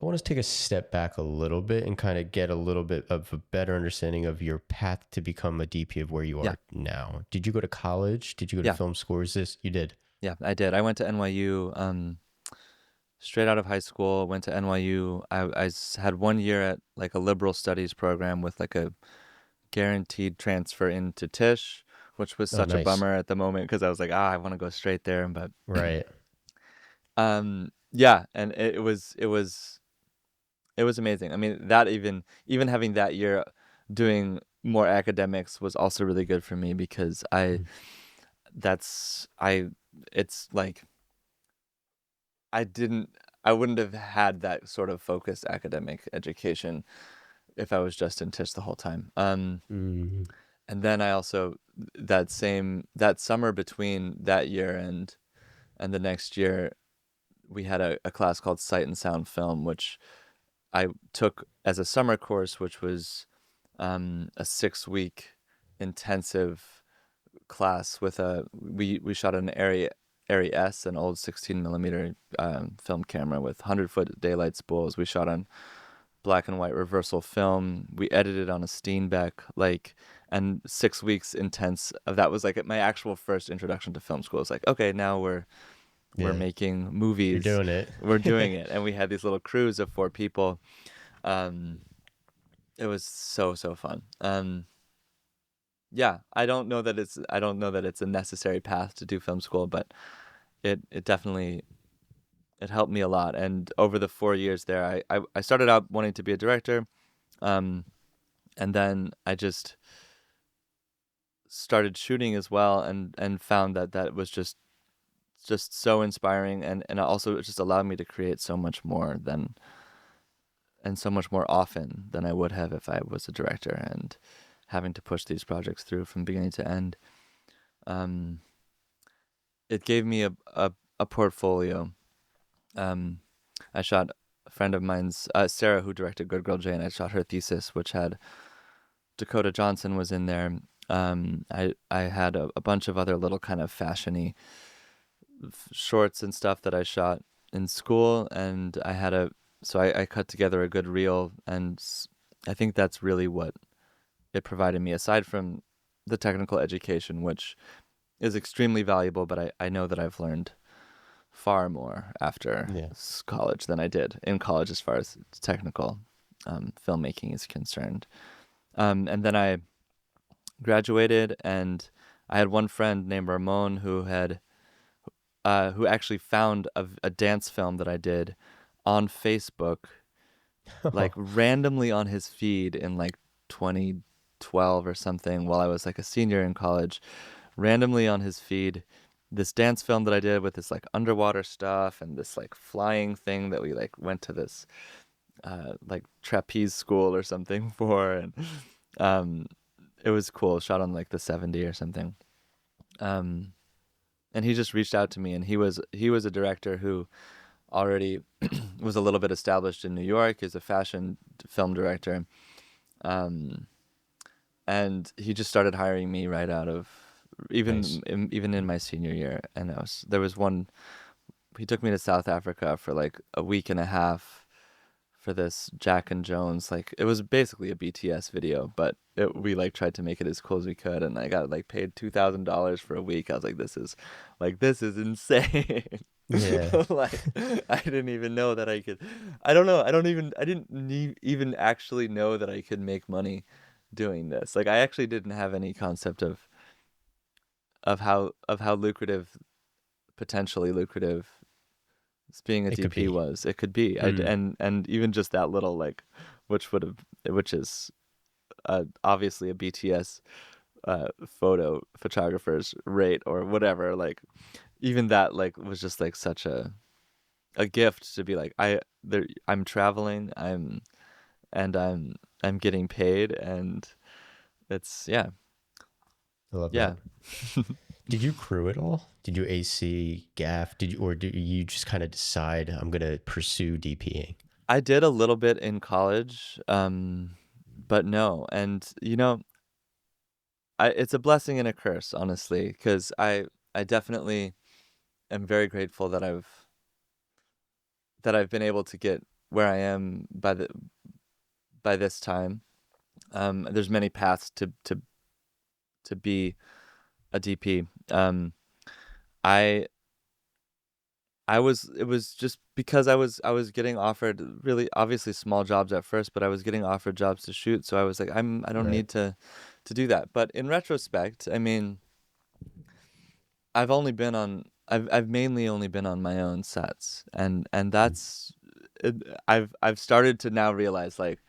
I want to take a step back a little bit and kind of get a little bit of a better understanding of your path to become a DP of where you Yeah, are now. Did you go to college? Did you go to yeah, film school? Or is this you did? yeah. I did. I went to NYU. Straight out of high school, went to NYU. Had 1 year at like a liberal studies program with like a guaranteed transfer into Tisch, which was Oh, such a nice. bummer at the moment because I was like, I want to go straight there. But Right. yeah, and it was amazing. I mean, that even having that year doing more academics was also really good for me because Mm. that's I it's like I didn't I wouldn't have had that sort of focused academic education if I was just in Tisch the whole time. Mm. And then I also that summer between that year and the next year, we had a class called Sight and Sound Film, which I took as a summer course, which was a 6 week intensive class with we shot an Arri S, an old 16 millimeter film camera with 100-foot daylight spools. We shot on black and white reversal film. We edited on a Steenbeck, like, and 6 weeks intense of that was like my actual first introduction to film school. It's like, okay, now we're Yeah, making you're movies, doing it. we're doing it, and we had these little crews of 4 people. Um, it was so fun. Yeah, I don't know that it's a necessary path to do film school, but it definitely it helped me a lot. And over the 4 years there, I started out wanting to be a director, um, and then I just started shooting as well, and found that was just so inspiring, and also it just allowed me to create so much more than and so much more often than I would have if I was a director and having to push these projects through from beginning to end. Um, it gave me a portfolio. Um, I shot a friend of mine's, Sarah, who directed Good Girl Jane. I shot her thesis, which had Dakota Johnson was in there. I had a bunch of other little kind of fashiony shorts and stuff that I shot in school, and I cut together a good reel, and I think that's really what it provided me, aside from the technical education, which is extremely valuable, but I know that I've learned far more after Yeah. college than I did in college as far as technical filmmaking is concerned. And then I graduated, and I had one friend named Ramon who actually found a dance film that I did on Facebook, like randomly on his feed in like 2012 or something, while I was like a senior in college. Randomly on his feed, this dance film that I did with this like underwater stuff and this like flying thing that we like went to this like trapeze school or something for, and um it was cool, shot on like the 70 or something. um and he just reached out to me, and he was a director who already was a little bit established in New York as a fashion film director. Um, and he just started hiring me right out of Nice. even in my senior year. And there was one, he took me to South Africa for like a week and a half for this Jack and Jones, like it was basically a BTS video, but we like tried to make it as cool as we could, and I got like paid $2,000 for a week. I was like this is insane. Yeah. Like I didn't even know that I could. I don't know. I didn't even actually know that I could make money doing this. Like I actually didn't have any concept of how lucrative, potentially lucrative, being a It could DP be. was. It could be. Mm. And even just that little, like, which is obviously a BTS photographer's rate or whatever. Like even that like was just like such a gift to be like, I'm traveling, I'm getting paid, and it's yeah. I love Yeah. that. Did you crew it all? Did you AC, gaff? Or did you just kind of decide I'm gonna pursue DPing? I did a little bit in college, but no. And it's a blessing and a curse, honestly, because I definitely am very grateful that I've been able to get where I am by this time. There's many paths to be a DP. I it was just because I was getting offered really obviously small jobs at first, but I was getting offered jobs to shoot, so I was like, I don't Right. need to do that. But in retrospect, I mean, I've mainly only been on my own sets, and that's it, I've started to now realize, like,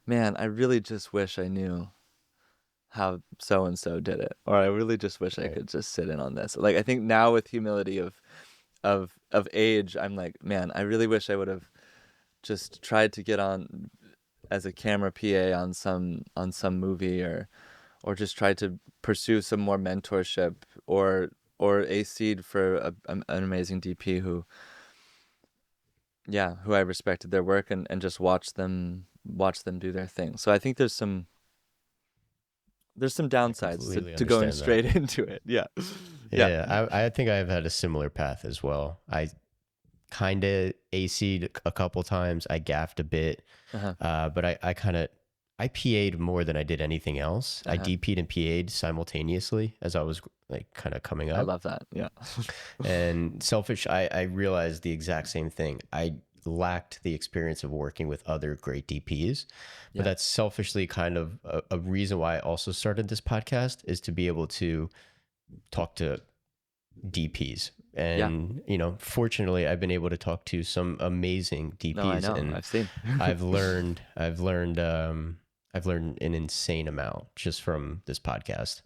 man, I really just wish I knew how so and so did it, or I really just wish I Right. could just sit in on this. Like, I think now with humility of age, I'm like, man, I really wish I would have just tried to get on as a camera PA on some movie, or just tried to pursue some more mentorship, or AC'd for an amazing DP who, yeah, who I respected their work, and just watch them do their thing. So I think there's some I downsides completely to going understand that. straight into it. Yeah. Yeah. Yeah, I think I've had a similar path as well. I kind of AC'd a couple times. I gaffed a bit, Uh-huh. but I PA'd more than I did anything else. I Uh-huh. DP'd and PA'd simultaneously as I was like kind of coming I up. love that. Yeah. And selfish, I realized the exact same thing. I lacked the experience of working with other great DPs, but Yeah. that's selfishly kind of a reason why I also started this podcast is to be able to talk to DPs. Yeah. And, fortunately, I've been able to talk to some amazing No, I DPs, know. and I've seen. I've learned an insane amount just from this podcast.